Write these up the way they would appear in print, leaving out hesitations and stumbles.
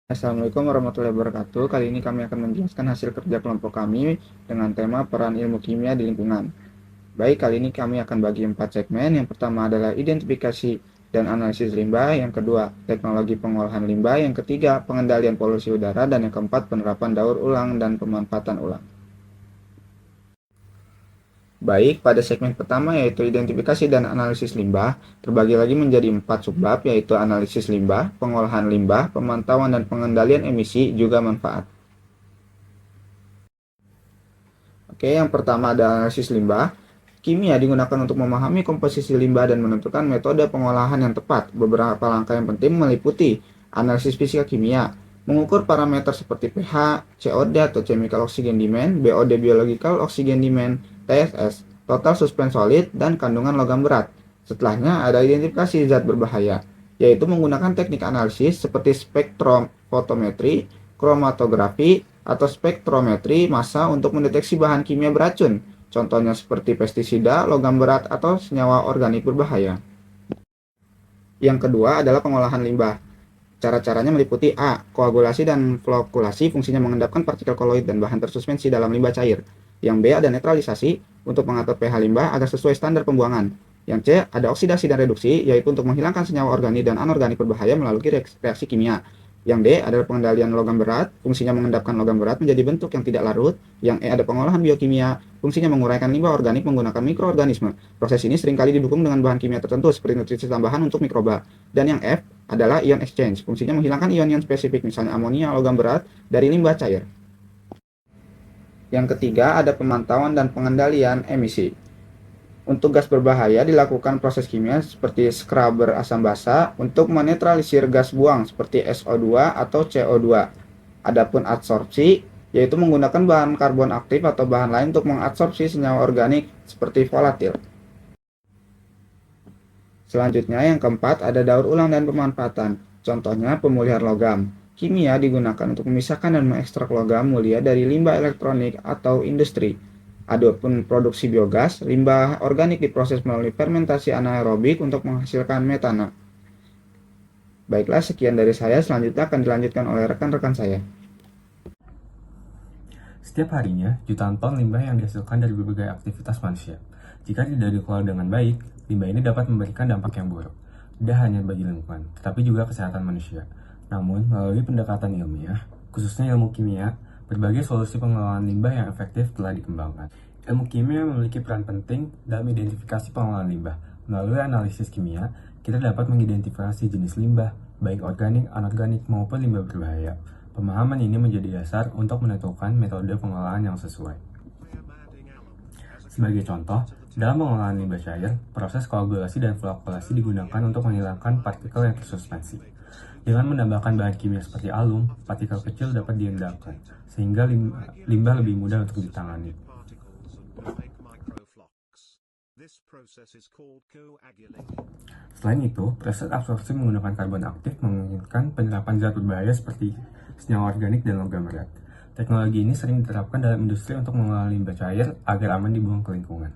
Assalamualaikum warahmatullahi wabarakatuh. Kali ini kami akan menjelaskan hasil kerja kelompok kami dengan tema peran ilmu kimia di lingkungan. Baik, kali ini kami akan bagi 4 segmen. Yang pertama adalah identifikasi dan analisis limbah, yang kedua teknologi pengolahan limbah, yang ketiga pengendalian polusi udara, dan yang keempat penerapan daur ulang dan pemanfaatan ulang. Baik, pada segmen pertama yaitu identifikasi dan analisis limbah, terbagi lagi menjadi 4 subbab, yaitu analisis limbah, pengolahan limbah, pemantauan dan pengendalian emisi, juga manfaat. Oke, yang pertama ada analisis limbah. Kimia digunakan untuk memahami komposisi limbah dan menentukan metode pengolahan yang tepat. Beberapa langkah yang penting meliputi analisis fisika kimia, mengukur parameter seperti pH, COD atau chemical oxygen demand, BOD biological oxygen demand, TSS, total suspend solid, dan kandungan logam berat. Setelahnya ada identifikasi zat berbahaya, yaitu menggunakan teknik analisis seperti spektrofotometri, kromatografi, atau spektrometri massa untuk mendeteksi bahan kimia beracun. Contohnya seperti pestisida, logam berat, atau senyawa organik berbahaya. Yang kedua adalah pengolahan limbah. Cara-caranya meliputi A. Koagulasi dan flokulasi fungsinya mengendapkan partikel koloid dan bahan tersuspensi dalam limbah cair. Yang B ada netralisasi untuk mengatur pH limbah agar sesuai standar pembuangan. Yang C ada oksidasi dan reduksi, yaitu untuk menghilangkan senyawa organik dan anorganik berbahaya melalui reaksi kimia. Yang D adalah pengendalian logam berat, fungsinya mengendapkan logam berat menjadi bentuk yang tidak larut. Yang E ada pengolahan biokimia, fungsinya menguraikan limbah organik menggunakan mikroorganisme. Proses ini seringkali didukung dengan bahan kimia tertentu seperti nutrisi tambahan untuk mikroba. Dan yang F adalah ion exchange, fungsinya menghilangkan ion-ion spesifik misalnya amonia, logam berat dari limbah cair. Yang ketiga ada pemantauan dan pengendalian emisi. Untuk gas berbahaya dilakukan proses kimia seperti scrubber asam basa untuk menetralisir gas buang seperti SO2 atau CO2. Adapun adsorpsi yaitu menggunakan bahan karbon aktif atau bahan lain untuk mengabsorpsi senyawa organik seperti volatil. Selanjutnya yang keempat ada daur ulang dan pemanfaatan. Contohnya pemulihan logam. Kimia digunakan untuk memisahkan dan mengekstrak logam mulia dari limbah elektronik atau industri. Adapun produksi biogas, limbah organik diproses melalui fermentasi anaerobik untuk menghasilkan metana. Baiklah, sekian dari saya. Selanjutnya akan dilanjutkan oleh rekan-rekan saya. Setiap harinya, jutaan ton limbah yang dihasilkan dari berbagai aktivitas manusia. Jika tidak dikelola dengan baik, limbah ini dapat memberikan dampak yang buruk, tidak hanya bagi lingkungan, tetapi juga kesehatan manusia. Namun, melalui pendekatan ilmiah, khususnya ilmu kimia, berbagai solusi pengelolaan limbah yang efektif telah dikembangkan. Ilmu kimia memiliki peran penting dalam identifikasi pengolahan limbah. Melalui analisis kimia, kita dapat mengidentifikasi jenis limbah, baik organik, anorganik, maupun limbah berbahaya. Pemahaman ini menjadi dasar untuk menentukan metode pengolahan yang sesuai. Sebagai contoh, dalam pengolahan limbah cair, proses koagulasi dan flokulasi digunakan untuk menghilangkan partikel yang tersuspensi. Dengan menambahkan bahan kimia seperti alum, partikel kecil dapat diendapkan, sehingga limbah lebih mudah untuk ditangani. Selain itu, proses absorpsi menggunakan karbon aktif memungkinkan penerapan zat berbahaya seperti senyawa organik dan logam berat. Teknologi ini sering diterapkan dalam industri untuk mengolah limbah cair agar aman dibuang ke lingkungan.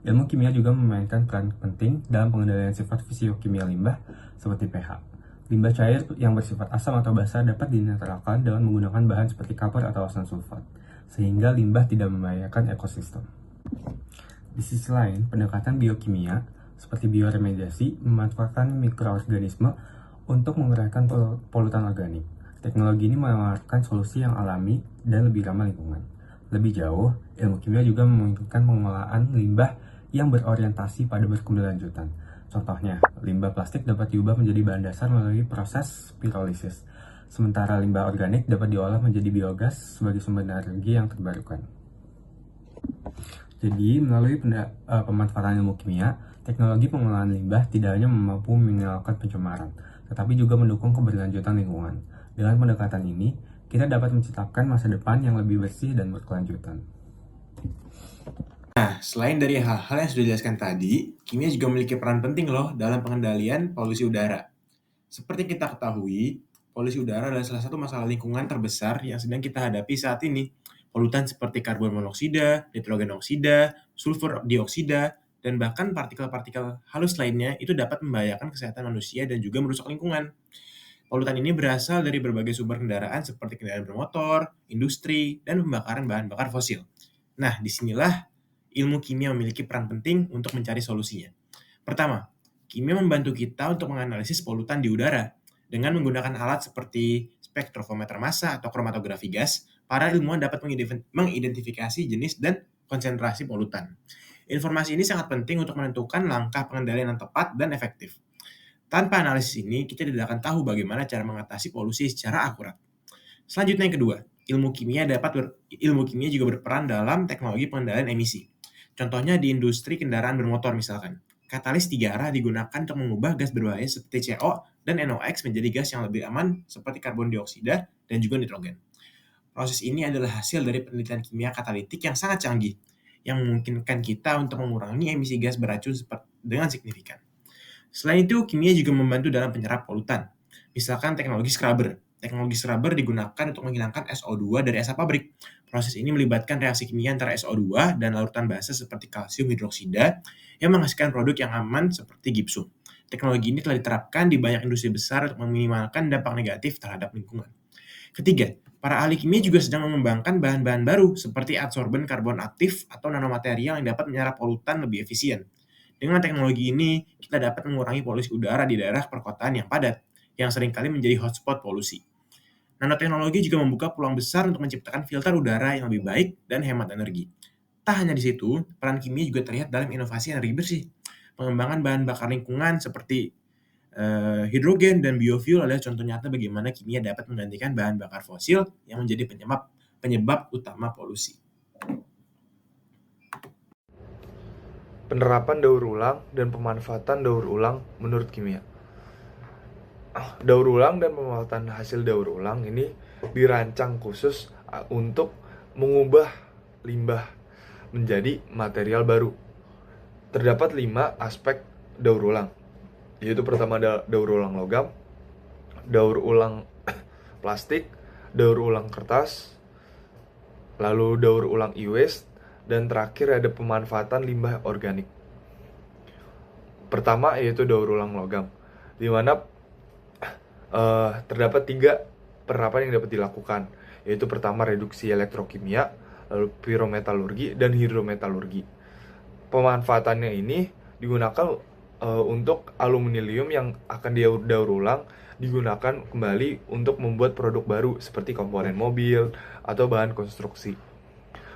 Ilmu kimia juga memainkan peran penting dalam pengendalian sifat fisiokimia limbah seperti pH. Limbah cair yang bersifat asam atau basa dapat dinetralkan dengan menggunakan bahan seperti kapur atau asam sulfat, sehingga limbah tidak membahayakan ekosistem. Di sisi lain, pendekatan biokimia seperti bioremediasi memanfaatkan mikroorganisme untuk menguraikan polutan organik. Teknologi ini menawarkan solusi yang alami dan lebih ramah lingkungan. Lebih jauh, ilmu kimia juga memungkinkan pengolahan limbah yang berorientasi pada berkelanjutan. Contohnya, limbah plastik dapat diubah menjadi bahan dasar melalui proses pirolisis, sementara limbah organik dapat diolah menjadi biogas sebagai sumber energi yang terbarukan. Jadi, melalui pemanfaatan ilmu kimia, teknologi pengolahan limbah tidak hanya mampu meminimalkan pencemaran, tetapi juga mendukung keberlanjutan lingkungan. Dengan pendekatan ini, kita dapat menciptakan masa depan yang lebih bersih dan berkelanjutan. Nah, selain dari hal-hal yang sudah dijelaskan tadi, kimia juga memiliki peran penting loh dalam pengendalian polusi udara. Seperti kita ketahui, polusi udara adalah salah satu masalah lingkungan terbesar yang sedang kita hadapi saat ini. Polutan seperti karbon monoksida, nitrogen oksida, sulfur dioksida, dan bahkan partikel-partikel halus lainnya itu dapat membahayakan kesehatan manusia dan juga merusak lingkungan. Polutan ini berasal dari berbagai sumber kendaraan seperti kendaraan bermotor, industri, dan pembakaran bahan bakar fosil. Nah, disinilah ilmu kimia memiliki peran penting untuk mencari solusinya. Pertama, kimia membantu kita untuk menganalisis polutan di udara. Dengan menggunakan alat seperti spektrofometer massa atau kromatografi gas, para ilmuwan dapat mengidentifikasi jenis dan konsentrasi polutan. Informasi ini sangat penting untuk menentukan langkah pengendalian yang tepat dan efektif. Tanpa analisis ini, kita tidak akan tahu bagaimana cara mengatasi polusi secara akurat. Selanjutnya yang kedua, ilmu kimia juga berperan dalam teknologi pengendalian emisi. Contohnya di industri kendaraan bermotor misalkan. Katalis 3 arah digunakan untuk mengubah gas berbahaya seperti CO dan NOx menjadi gas yang lebih aman seperti karbon dioksida dan juga nitrogen. Proses ini adalah hasil dari penelitian kimia katalitik yang sangat canggih, yang memungkinkan kita untuk mengurangi emisi gas beracun dengan signifikan. Selain itu, kimia juga membantu dalam penyerap polutan. Misalkan teknologi scrubber. Teknologi scrubber digunakan untuk menghilangkan SO2 dari asap pabrik. Proses ini melibatkan reaksi kimia antara SO2 dan larutan basa seperti kalsium hidroksida yang menghasilkan produk yang aman seperti gipsum. Teknologi ini telah diterapkan di banyak industri besar untuk meminimalkan dampak negatif terhadap lingkungan. Ketiga, para ahli kimia juga sedang mengembangkan bahan-bahan baru seperti adsorben karbon aktif atau nanomaterial yang dapat menyerap polutan lebih efisien. Dengan teknologi ini, kita dapat mengurangi polusi udara di daerah perkotaan yang padat, yang seringkali menjadi hotspot polusi. Nanoteknologi juga membuka peluang besar untuk menciptakan filter udara yang lebih baik dan hemat energi. Tak hanya di situ, peran kimia juga terlihat dalam inovasi energi bersih. Pengembangan bahan bakar lingkungan seperti hidrogen dan biofuel adalah contoh nyata bagaimana kimia dapat menggantikan bahan bakar fosil yang menjadi penyebab utama polusi. Penerapan daur ulang dan pemanfaatan daur ulang menurut kimia. Daur ulang dan pemanfaatan hasil daur ulang ini dirancang khusus untuk mengubah limbah menjadi material baru. Terdapat 5 aspek daur ulang, yaitu pertama daur ulang logam, daur ulang plastik, daur ulang kertas, lalu daur ulang e-waste, dan terakhir ada pemanfaatan limbah organik. Pertama yaitu daur ulang logam, di mana terdapat 3 penerapan yang dapat dilakukan, yaitu pertama reduksi elektrokimia, lalu pirometalurgi, dan hidrometalurgi. Pemanfaatannya ini digunakan untuk aluminium yang akan didaur ulang digunakan kembali untuk membuat produk baru seperti komponen mobil atau bahan konstruksi.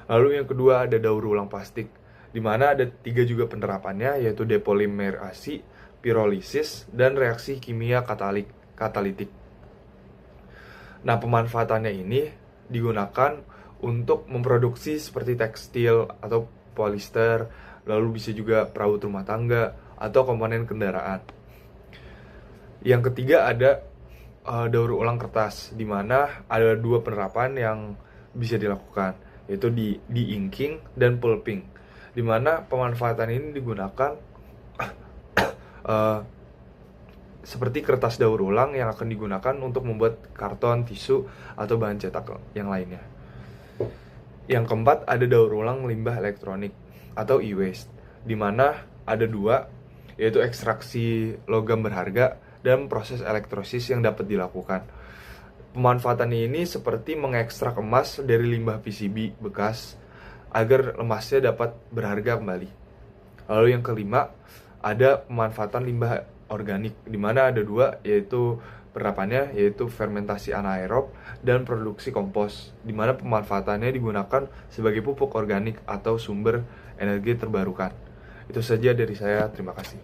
Lalu yang kedua ada daur ulang plastik, di mana ada 3 juga penerapannya, yaitu depolimerasi, pirolisis, dan reaksi kimia katalitik. Nah, pemanfaatannya ini digunakan untuk memproduksi seperti tekstil atau polyester, lalu bisa juga perawat rumah tangga atau komponen kendaraan. Yang ketiga ada daur ulang kertas, di mana ada 2 penerapan yang bisa dilakukan, yaitu di inking dan pulping, di mana pemanfaatan ini digunakan seperti kertas daur ulang yang akan digunakan untuk membuat karton, tisu, atau bahan cetak yang lainnya. Yang keempat ada daur ulang limbah elektronik atau e-waste, di mana ada 2, yaitu ekstraksi logam berharga dan proses elektrosis yang dapat dilakukan. Pemanfaatannya ini seperti mengekstrak emas dari limbah PCB bekas agar emasnya dapat berharga kembali. Lalu yang kelima ada pemanfaatan limbah organik, di mana ada 2, yaitu penerapannya yaitu fermentasi anaerob dan produksi kompos, di mana pemanfaatannya digunakan sebagai pupuk organik atau sumber energi terbarukan. Itu saja dari saya, terima kasih.